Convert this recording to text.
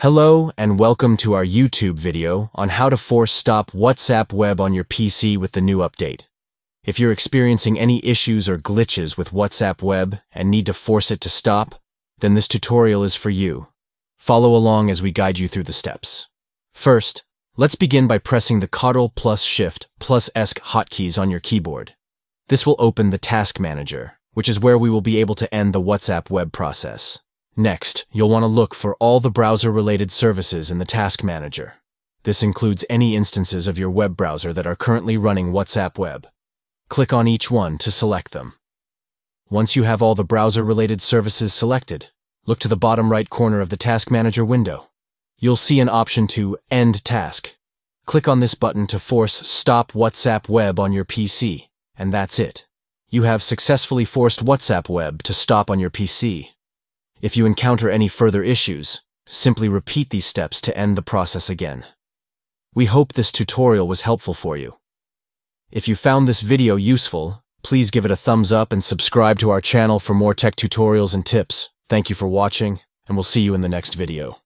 Hello and welcome to our YouTube video on how to force stop WhatsApp web on your PC with the new update. If you're experiencing any issues or glitches with WhatsApp web and need to force it to stop, then this tutorial is for you. Follow along as we guide you through the steps. First, let's begin by pressing the Ctrl plus Shift plus S hotkeys on your keyboard. This will open the Task Manager, which is where we will be able to end the WhatsApp web process. Next, you'll want to look for all the browser-related services in the Task Manager. This includes any instances of your web browser that are currently running WhatsApp web. Click on each one to select them. Once you have all the browser-related services selected, look to the bottom right corner of the Task Manager window. You'll see an option to End Task. Click on this button to force Stop WhatsApp Web on your PC, and that's it. You have successfully forced WhatsApp web to stop on your PC. If you encounter any further issues, simply repeat these steps to end the process again. We hope this tutorial was helpful for you. If you found this video useful, please give it a thumbs up and subscribe to our channel for more tech tutorials and tips. Thank you for watching, and we'll see you in the next video.